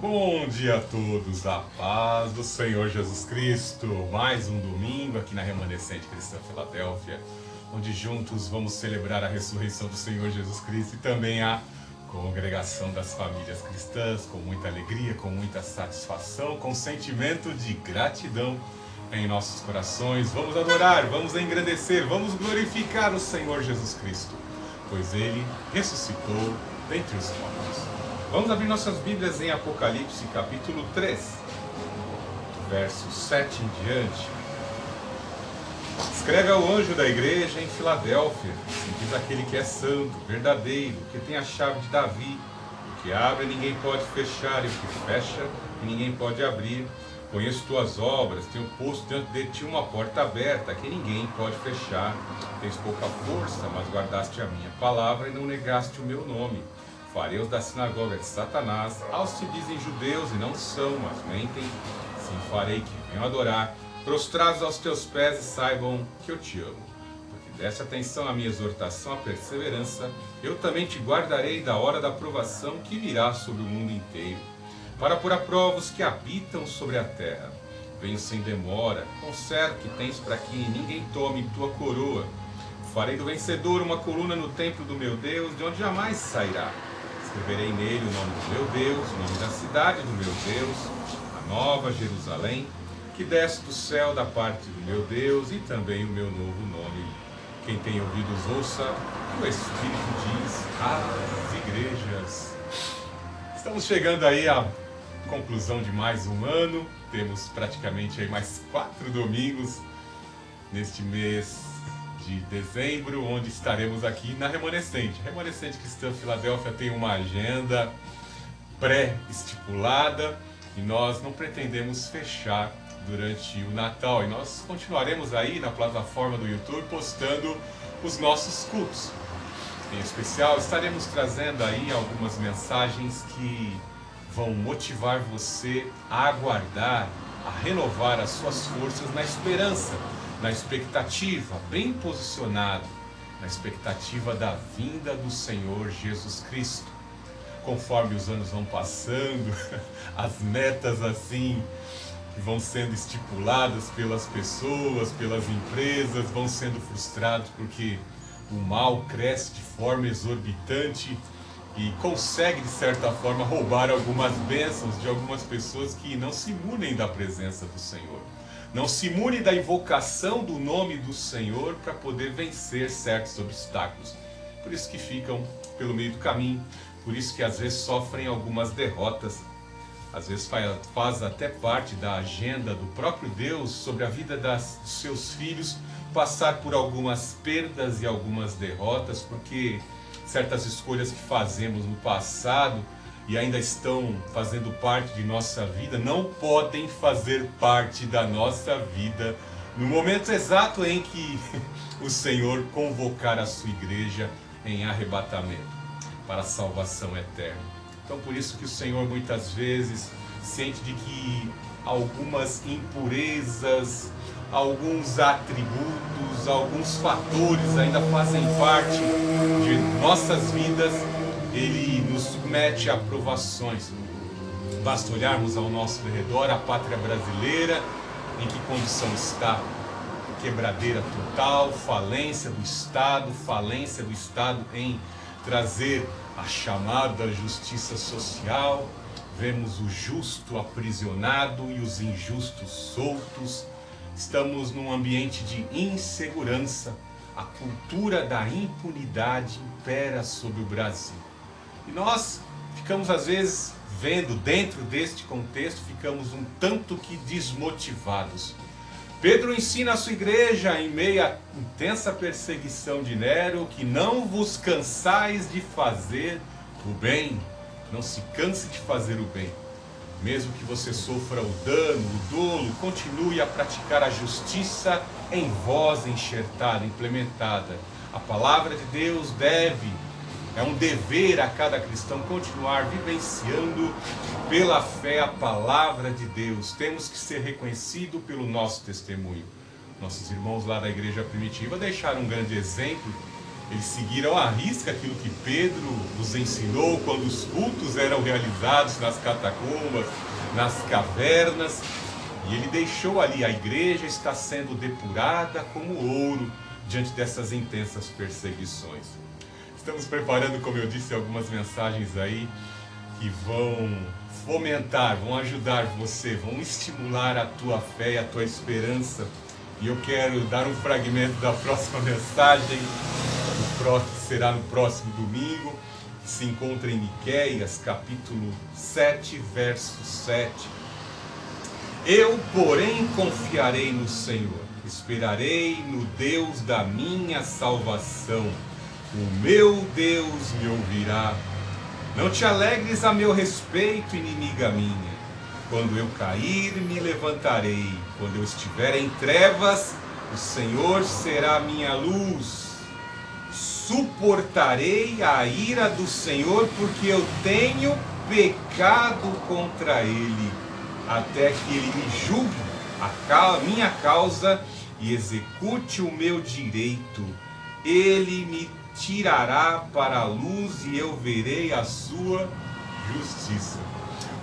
Bom dia a todos, a paz do Senhor Jesus Cristo. Mais um domingo aqui na Remanescente Cristã Filadélfia, onde juntos vamos celebrar a ressurreição do Senhor Jesus Cristo e também a congregação das famílias cristãs, com muita alegria, com muita satisfação, com sentimento de gratidão em nossos corações. Vamos adorar, vamos engrandecer, vamos glorificar o Senhor Jesus Cristo, pois Ele ressuscitou dentre os mortos. Vamos abrir nossas Bíblias em Apocalipse capítulo 3, verso 7 em diante. Escreve ao anjo da igreja em Filadélfia, assim diz aquele que é santo, verdadeiro, que tem a chave de Davi, o que abre ninguém pode fechar, e o que fecha ninguém pode abrir. Conheço tuas obras, tenho posto diante de ti uma porta aberta, que ninguém pode fechar. Tens pouca força, mas guardaste a minha palavra e não negaste o meu nome. Fariseus da sinagoga de Satanás, aos que dizem judeus e não são, mas mentem, sim farei que venham adorar, prostrados aos teus pés e saibam que eu te amo. Porque deste atenção à minha exortação, à perseverança, eu também te guardarei da hora da provação que virá sobre o mundo inteiro, para pôr a prova os que habitam sobre a terra. Venho sem demora, conservo que tens para que ninguém tome tua coroa. Farei do vencedor uma coluna no templo do meu Deus, de onde jamais sairá. Escreverei nele o nome do meu Deus, o nome da cidade do meu Deus, a nova Jerusalém, que desce do céu da parte do meu Deus, e também o meu novo nome. Quem tem ouvidos ouça o que o Espírito diz às igrejas. Estamos chegando aí à conclusão de mais um ano. Temos praticamente aí mais 4 domingos neste mês de dezembro, onde estaremos aqui na Remanescente. A Remanescente Cristã Filadélfia tem uma agenda pré-estipulada e nós não pretendemos fechar durante o Natal. E nós continuaremos aí na plataforma do YouTube postando os nossos cultos. Em especial, estaremos trazendo aí algumas mensagens que vão motivar você a aguardar, a renovar as suas forças na esperança, na expectativa, bem posicionado, na expectativa da vinda do Senhor Jesus Cristo. Conforme os anos vão passando, as metas assim que vão sendo estipuladas pelas pessoas, pelas empresas, vão sendo frustrados porque o mal cresce de forma exorbitante e consegue, de certa forma, roubar algumas bênçãos de algumas pessoas que não se imunem da presença do Senhor. Não se imune da invocação do nome do Senhor para poder vencer certos obstáculos. Por isso que ficam pelo meio do caminho, por isso que às vezes sofrem algumas derrotas. Às vezes faz até parte da agenda do próprio Deus sobre a vida dos seus filhos, passar por algumas perdas e algumas derrotas, porque certas escolhas que fazemos no passado e ainda estão fazendo parte de nossa vida, não podem fazer parte da nossa vida no momento exato em que o Senhor convocar a sua igreja em arrebatamento para a salvação eterna. Então por isso que o Senhor muitas vezes sente de que algumas impurezas, alguns atributos, alguns fatores ainda fazem parte de nossas vidas. Ele nos submete a provações. Basta olharmos ao nosso redor, a pátria brasileira, em que condição está? Quebradeira total, falência do Estado em trazer a chamada justiça social. Vemos o justo aprisionado e os injustos soltos. Estamos num ambiente de insegurança. A cultura da impunidade impera sobre o Brasil. E nós ficamos às vezes vendo, dentro deste contexto, ficamos um tanto que desmotivados. Pedro ensina a sua igreja, em meio à intensa perseguição de Nero, que não vos cansais de fazer o bem. Não se canse de fazer o bem. Mesmo que você sofra o dano, o dolo, continue a praticar a justiça em voz enxertada, implementada. A palavra de Deus é um dever a cada cristão continuar vivenciando pela fé a palavra de Deus. Temos que ser reconhecidos pelo nosso testemunho. Nossos irmãos lá da igreja primitiva deixaram um grande exemplo Eles seguiram à risca aquilo que Pedro os ensinou quando os cultos eram realizados nas catacumbas, nas cavernas. E ele deixou ali, a igreja está sendo depurada como ouro diante dessas intensas perseguições. Estamos preparando, como eu disse, algumas mensagens aí que vão fomentar, vão ajudar você, vão estimular a tua fé e a tua esperança. E eu quero dar um fragmento da próxima mensagem, que será no próximo domingo, que se encontra em Miqueias, capítulo 7, verso 7. Eu, porém, confiarei no Senhor, esperarei no Deus da minha salvação. O meu Deus me ouvirá. Não te alegres a meu respeito, inimiga minha. Quando eu cair, me levantarei. Quando eu estiver em trevas, o Senhor será minha luz. Suportarei a ira do Senhor, porque eu tenho pecado contra Ele, até que Ele me julgue a minha causa e execute o meu direito. Ele me tirará para a luz e eu verei a sua justiça.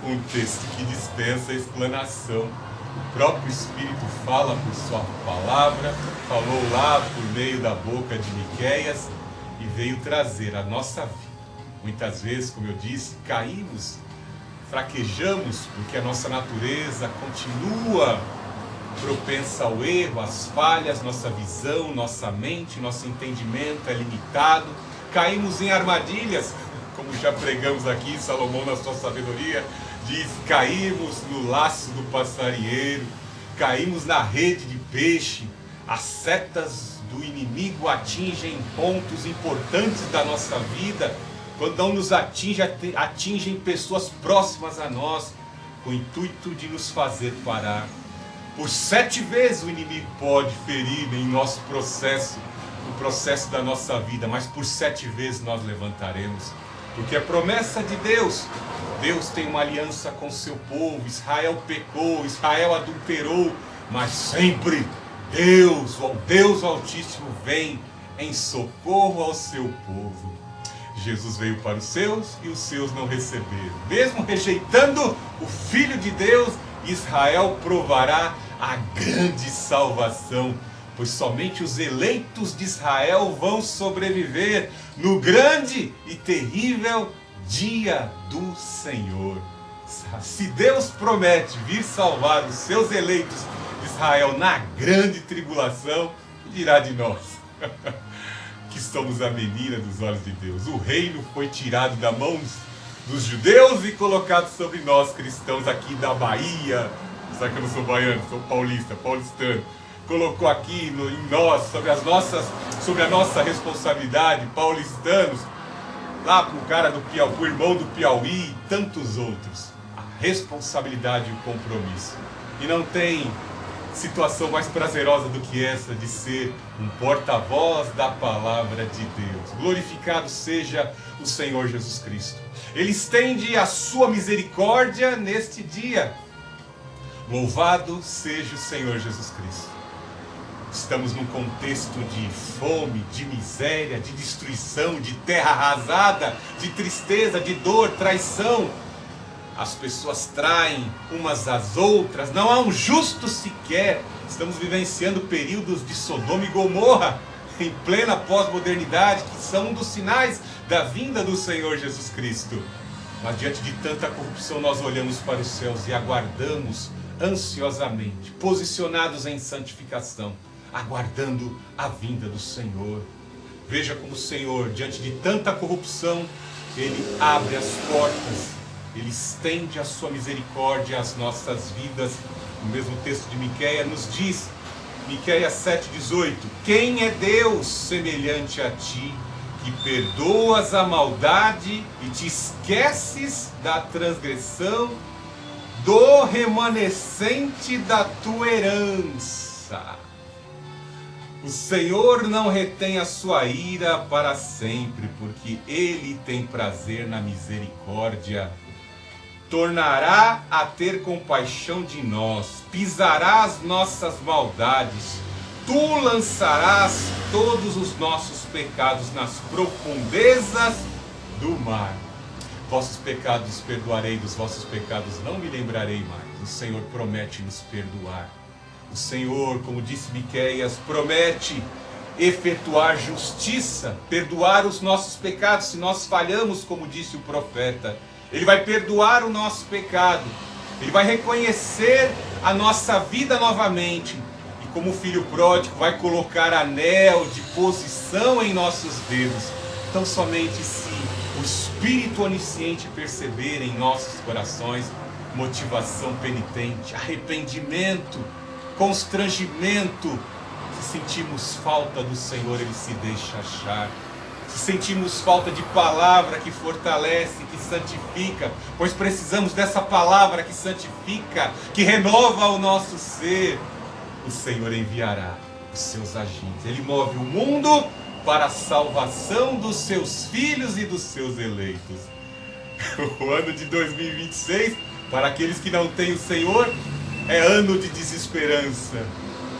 Um texto que dispensa explanação. O próprio Espírito fala por sua palavra, falou lá por meio da boca de Miqueias e veio trazer a nossa vida. Muitas vezes, como eu disse, caímos, fraquejamos, porque a nossa natureza continua propensa ao erro, às falhas, nossa visão, nossa mente, nosso entendimento é limitado. Caímos em armadilhas, como já pregamos aqui, Salomão na sua sabedoria diz: caímos no laço do passarinheiro, caímos na rede de peixe. As setas do inimigo atingem pontos importantes da nossa vida. Quando não nos atingem pessoas próximas a nós, com o intuito de nos fazer parar. Por 7 vezes o inimigo pode ferir em nosso processo, no processo da nossa vida, mas por 7 vezes nós levantaremos. Porque a promessa de Deus, Deus tem uma aliança com o seu povo. Israel pecou, Israel adulterou, mas sempre Deus, o Deus Altíssimo, vem em socorro ao seu povo. Jesus veio para os seus e os seus não receberam. Mesmo rejeitando o Filho de Deus, Israel provará a grande salvação, pois somente os eleitos de Israel vão sobreviver no grande e terrível dia do Senhor. Se Deus promete vir salvar os seus eleitos de Israel na grande tribulação, dirá de nós que somos a menina dos olhos de Deus. O reino foi tirado da mão dos judeus e colocado sobre nós, cristãos aqui da Bahia. Sabe que eu não sou baiano, sou paulista, paulistano. Colocou aqui em nós, sobre a nossa responsabilidade, paulistanos, lá pro cara do Piauí, pro irmão do Piauí e tantos outros. A responsabilidade e o compromisso. E não tem situação mais prazerosa do que essa de ser um porta-voz da palavra de Deus. Glorificado seja o Senhor Jesus Cristo. Ele estende a sua misericórdia neste dia. Louvado seja o Senhor Jesus Cristo. Estamos num contexto de fome, de miséria, de destruição, de terra arrasada, de tristeza, de dor, traição. As pessoas traem umas às outras, não há um justo sequer. Estamos vivenciando períodos de Sodoma e Gomorra, em plena pós-modernidade, que são um dos sinais da vinda do Senhor Jesus Cristo. Mas diante de tanta corrupção, nós olhamos para os céus e aguardamos ansiosamente, posicionados em santificação, aguardando a vinda do Senhor. Veja como o Senhor, diante de tanta corrupção, Ele abre as portas, Ele estende a sua misericórdia às nossas vidas. O mesmo texto de Miqueias nos diz, Miqueias 7,18: quem é Deus semelhante a ti, que perdoas a maldade e te esqueces da transgressão do remanescente da tua herança. O Senhor não retém a sua ira para sempre, porque Ele tem prazer na misericórdia. Tornará a ter compaixão de nós, pisará as nossas maldades, tu lançarás todos os nossos pecados nas profundezas do mar. Vossos pecados perdoarei, dos vossos pecados não me lembrarei mais. O Senhor promete nos perdoar. O Senhor, como disse Miqueias, promete efetuar justiça, perdoar os nossos pecados se nós falhamos, como disse o profeta. Ele vai perdoar o nosso pecado. Ele vai reconhecer a nossa vida novamente. E como filho pródigo, vai colocar anel de posição em nossos dedos. Então somente se o Espírito onisciente perceber em nossos corações motivação penitente, arrependimento, constrangimento, se sentimos falta do Senhor, Ele se deixa achar. Se sentimos falta de palavra que fortalece, que santifica, pois precisamos dessa palavra que santifica, que renova o nosso ser, o Senhor enviará os seus agentes. Ele move o mundo para a salvação dos seus filhos e dos seus eleitos. O ano de 2026, para aqueles que não têm o Senhor, é ano de desesperança.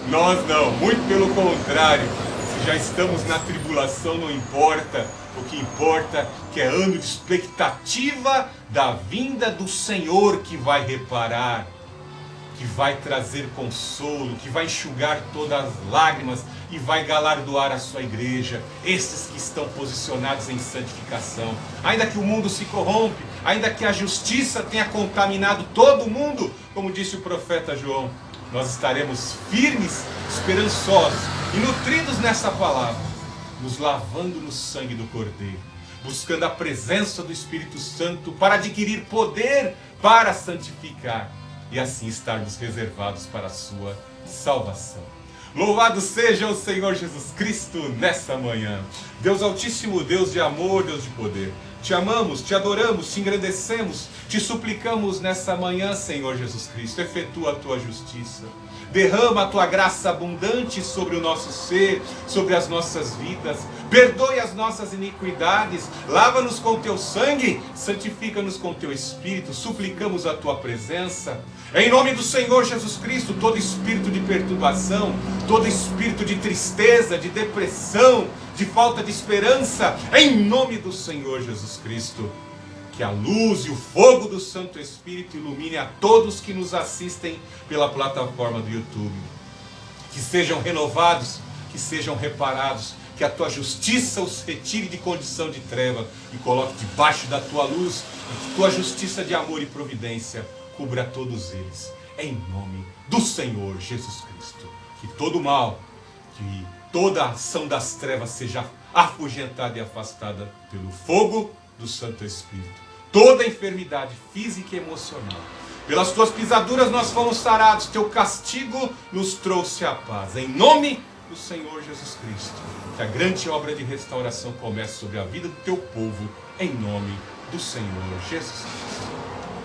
Nós não, muito pelo contrário. Se já estamos na tribulação, não importa. O que importa é que é ano de expectativa da vinda do Senhor, que vai reparar, que vai trazer consolo, que vai enxugar todas as lágrimas e vai galardoar a sua igreja, esses que estão posicionados em santificação. Ainda que o mundo se corrompe, ainda que a justiça tenha contaminado todo mundo, como disse o profeta João, nós estaremos firmes, esperançosos e nutridos nessa palavra, nos lavando no sangue do Cordeiro, buscando a presença do Espírito Santo para adquirir poder para santificar e assim estarmos reservados para a sua salvação. Louvado seja o Senhor Jesus Cristo nessa manhã. Deus Altíssimo, Deus de amor, Deus de poder. Te amamos, te adoramos, te engrandecemos, te suplicamos nessa manhã, Senhor Jesus Cristo. Efetua a tua justiça. Derrama a tua graça abundante sobre o nosso ser, sobre as nossas vidas. Perdoe as nossas iniquidades. Lava-nos com teu sangue. Santifica-nos com teu Espírito. Suplicamos a tua presença. Em nome do Senhor Jesus Cristo, todo espírito de perturbação, todo espírito de tristeza, de depressão, de falta de esperança, em nome do Senhor Jesus Cristo, que a luz e o fogo do Santo Espírito ilumine a todos que nos assistem pela plataforma do YouTube. Que sejam renovados, que sejam reparados, que a tua justiça os retire de condição de treva e coloque debaixo da tua luz, e que tua justiça de amor e providência cubra todos eles, em nome do Senhor Jesus Cristo. Que todo mal, que toda ação das trevas seja afugentada e afastada pelo fogo do Santo Espírito. Toda enfermidade física e emocional, pelas tuas pisaduras nós fomos sarados, teu castigo nos trouxe a paz. Em nome do Senhor Jesus Cristo, que a grande obra de restauração comece sobre a vida do teu povo, em nome do Senhor Jesus Cristo.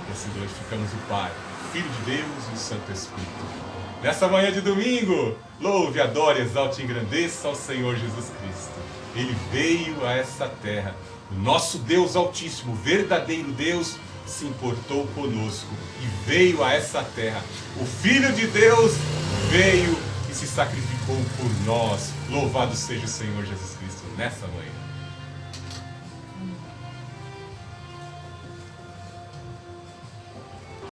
E assim glorificamos o Pai, o Filho de Deus e o Santo Espírito. Nessa manhã de domingo, louve, adore, exalte e engrandeça ao Senhor Jesus Cristo. Ele veio a essa terra. O nosso Deus Altíssimo, verdadeiro Deus, se importou conosco e veio a essa terra. O Filho de Deus veio e se sacrificou por nós. Louvado seja o Senhor Jesus Cristo nessa manhã.